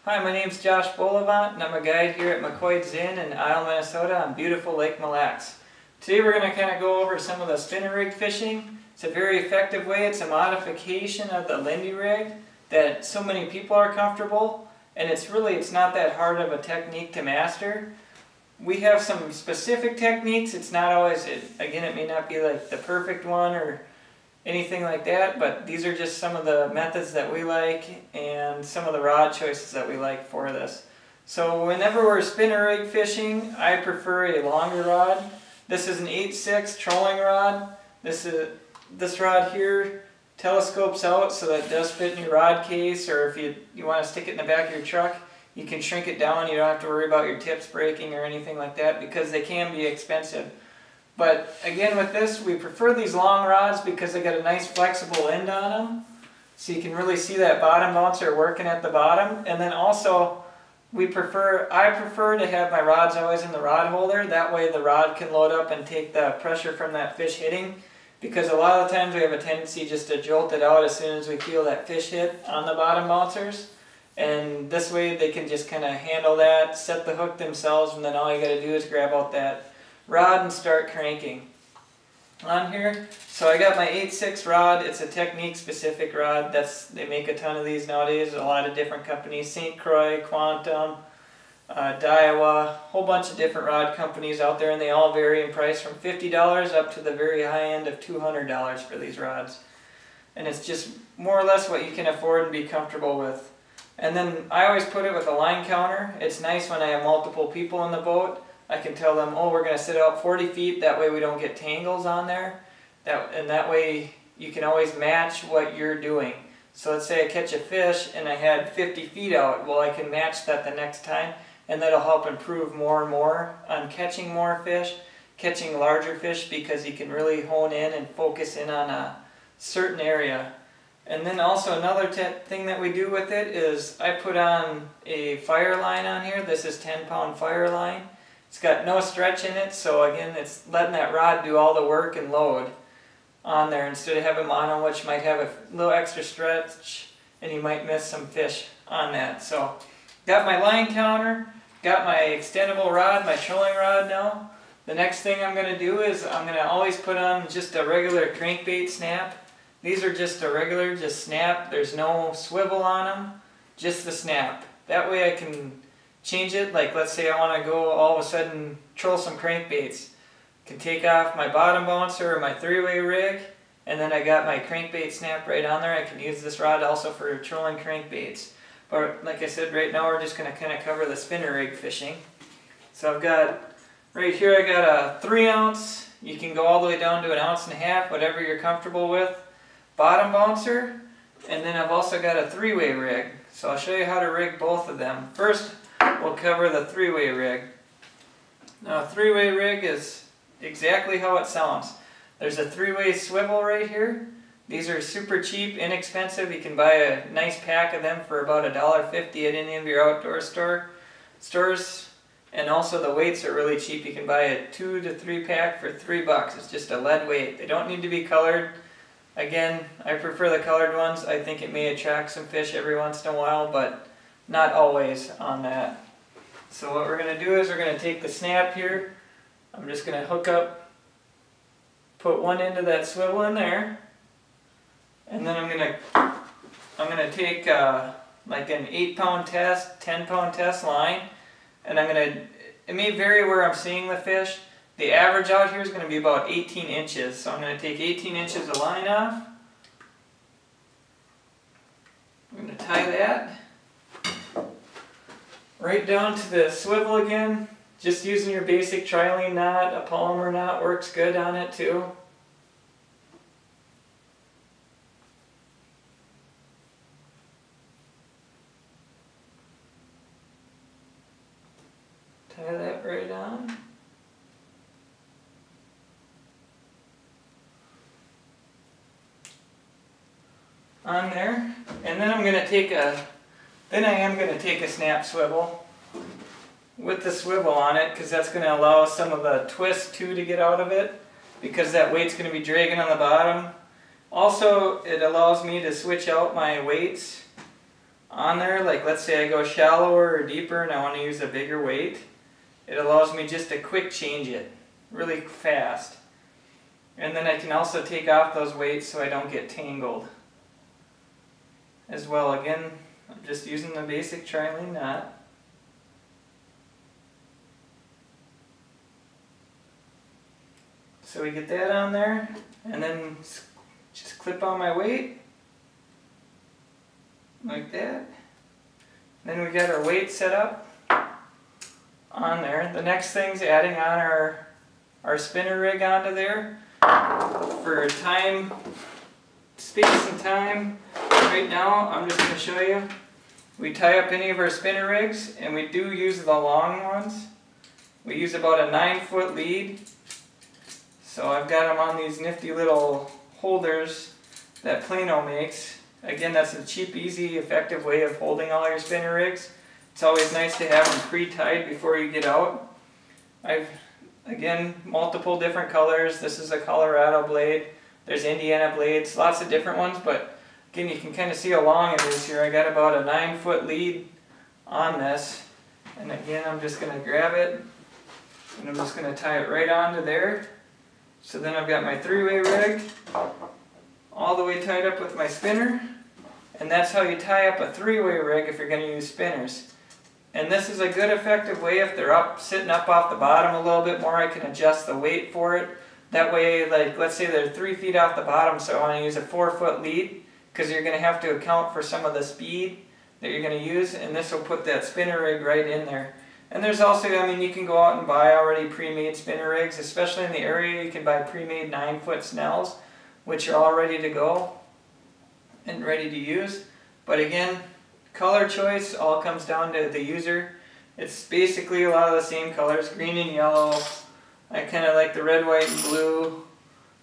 Hi, my name's Josh Bolivant and I'm a guide here at Mcquoids Inn in Isle, Minnesota on beautiful Lake Mille Lacs. Today we're going to kind of go over some of the spinner rig fishing. It's a very effective way. It's a modification of the Lindy rig that so many people are comfortable, and it's not that hard of a technique to master. We have some specific techniques. It's not always, again, it may not be like the perfect one or anything like that, but these are just some of the methods that we like and some of the rod choices that we like for this. So whenever we're spinner rig fishing, I prefer a longer rod. This is an 8/6 trolling rod. This rod here telescopes out so that it does fit in your rod case, or if you want to stick it in the back of your truck, you can shrink it down. You don't have to worry about your tips breaking or anything like that because they can be expensive. But again, with this, we prefer these long rods because they got a nice flexible end on them. So you can really see that bottom bouncer working at the bottom. And then also, I prefer to have my rods always in the rod holder. That way the rod can load up and take the pressure from that fish hitting. Because a lot of the times we have a tendency just to jolt it out as soon as we feel that fish hit on the bottom bouncers. And this way they can just kind of handle that, set the hook themselves, and then all you got to do is grab out that rod and start cranking on here. So I got my 8/6 rod. It's a technique specific rod. They make a ton of these nowadays. A lot of different companies, St. Croix, Quantum, Daiwa, a whole bunch of different rod companies out there, and they all vary in price from $50 up to the very high end of $200 for these rods. And it's just more or less what you can afford and be comfortable with. And then I always put it with a line counter. It's nice when I have multiple people in the boat. I can tell them, oh, we're going to sit out 40 feet, that way we don't get tangles on there. And that way you can always match what you're doing. So let's say I catch a fish and I had 50 feet out. Well, I can match that the next time, and that'll help improve more and more on catching more fish, catching larger fish, because you can really hone in and focus in on a certain area. And then also another thing that we do with it is I put on a fire line on here. This is 10-pound fire line. It's got no stretch in it, so again, it's letting that rod do all the work and load on there instead of having mono, which might have a little extra stretch and you might miss some fish on that. So got my line counter, got my extendable rod, my trolling rod now. The next thing I'm going to do is I'm going to always put on just a regular crankbait snap. These are just a regular, just snap. There's no swivel on them, just the snap. That way I can change it. Like let's say I want to go all of a sudden troll some crankbaits. I can take off my bottom bouncer or my 3-way rig, and then I got my crankbait snap right on there. I can use this rod also for trolling crankbaits. But like I said, right now we're just going to kind of cover the spinner rig fishing. So I've got, right here I got a 3 ounce. You can go all the way down to 1.5 ounces, whatever you're comfortable with, bottom bouncer. And then I've also got a 3-way rig. So I'll show you how to rig both of them. First, we'll cover the 3-way rig. Now a 3-way rig is exactly how it sounds. There's a 3-way swivel right here. These are super cheap, inexpensive. You can buy a nice pack of them for about $1.50 at any of your outdoor stores. And also the weights are really cheap. You can buy a 2 to 3 pack for $3. It's just a lead weight. They don't need to be colored. Again, I prefer the colored ones. I think it may attract some fish every once in a while, but not always on that. So what we're going to do is we're going to take the snap here. I'm just going to hook up, put one end of that swivel in there, and then I'm going to take like an 8-pound test, 10-pound test line, and it may vary where I'm seeing the fish. The average out here is going to be about 18 inches. So I'm going to take 18 inches of line off. I'm going to tie that right down to the swivel again. Just using your basic trilene knot, a polymer knot works good on it too. Tie that right on. On there, and then I am going to take a snap swivel with the swivel on it, because that's going to allow some of the twist too to get out of it, because that weight's going to be dragging on the bottom. Also, it allows me to switch out my weights on there, like let's say I go shallower or deeper and I want to use a bigger weight, it allows me just to quick change it really fast. And then I can also take off those weights so I don't get tangled as well. Again, I'm just using the basic tri-lane knot. So we get that on there, and then just clip on my weight like that. Then we got our weight set up on there. The next thing's adding on our spinner rig onto there for time, space and time. Right now I'm just going to show you. We tie up any of our spinner rigs, and we do use the long ones. We use about a 9-foot lead. So I've got them on these nifty little holders that Plano makes. Again, that's a cheap, easy, effective way of holding all your spinner rigs. It's always nice to have them pre-tied before you get out. Again, multiple different colors. This is a Colorado blade. There's Indiana blades, lots of different ones, but again, you can kind of see how long it is here. I got about a 9-foot lead on this. And again, I'm just going to grab it, and I'm just going to tie it right onto there. So then I've got my 3-way rig all the way tied up with my spinner, and that's how you tie up a 3-way rig if you're going to use spinners. And this is a good effective way if they're sitting up off the bottom a little bit more. I can adjust the weight for it. That way, like let's say they're 3 feet off the bottom, so I want to use a 4-foot lead because you're going to have to account for some of the speed that you're going to use, and this will put that spinner rig right in there. And there's also, I mean, you can go out and buy already pre-made spinner rigs, especially in the area. You can buy pre-made 9-foot snells, which are all ready to go and ready to use. But again, color choice all comes down to the user. It's basically a lot of the same colors, green and yellow. I kind of like the red, white, and blue.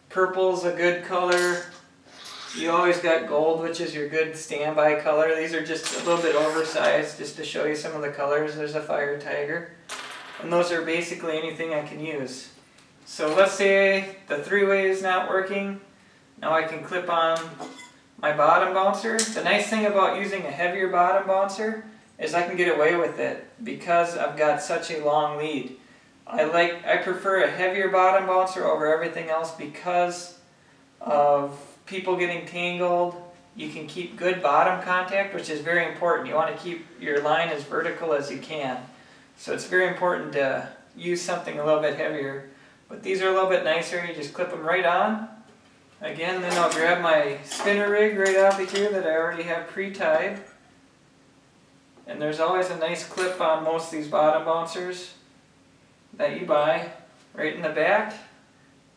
Purple's a good color. You always got gold, which is your good standby color. These are just a little bit oversized just to show you some of the colors. There's a fire tiger. And those are basically anything I can use. So let's say the 3-way is not working. Now I can clip on my bottom bouncer. The nice thing about using a heavier bottom bouncer is I can get away with it because I've got such a long lead. I prefer a heavier bottom bouncer over everything else because of people getting tangled. You can keep good bottom contact, which is very important. You want to keep your line as vertical as you can. So it's very important to use something a little bit heavier. But these are a little bit nicer. You just clip them right on. Again, then I'll grab my spinner rig right off of here that I already have pre-tied. And there's always a nice clip on most of these bottom bouncers that you buy right in the back.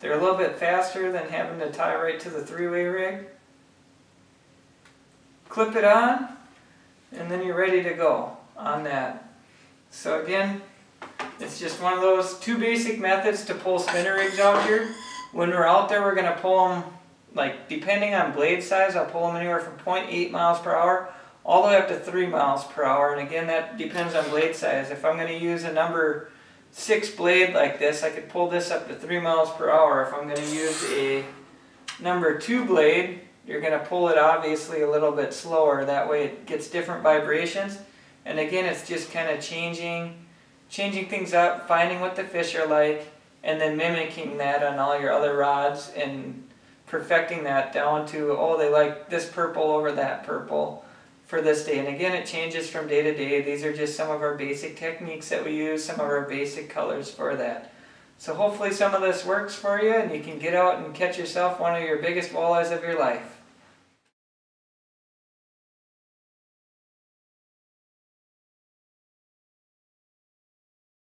They're a little bit faster than having to tie right to the 3-way rig. Clip it on, and then you're ready to go on that. So again, it's just one of those 2 basic methods to pull spinner rigs out here. When we're out there, we're going to pull them, like depending on blade size, I'll pull them anywhere from 0.8 miles per hour all the way up to 3 miles per hour. And again, that depends on blade size. If I'm going to use a number 6 blade like this, I could pull this up to 3 miles per hour. If I'm going to use a number 2 blade, you're going to pull it obviously a little bit slower. That way it gets different vibrations. And again, it's just kind of changing things up, finding what the fish are like, and then mimicking that on all your other rods and perfecting that down to, oh, they like this purple over that purple for this day. And again, it changes from day to day. These are just some of our basic techniques that we use, some of our basic colors for that. So hopefully some of this works for you and you can get out and catch yourself one of your biggest walleyes of your life.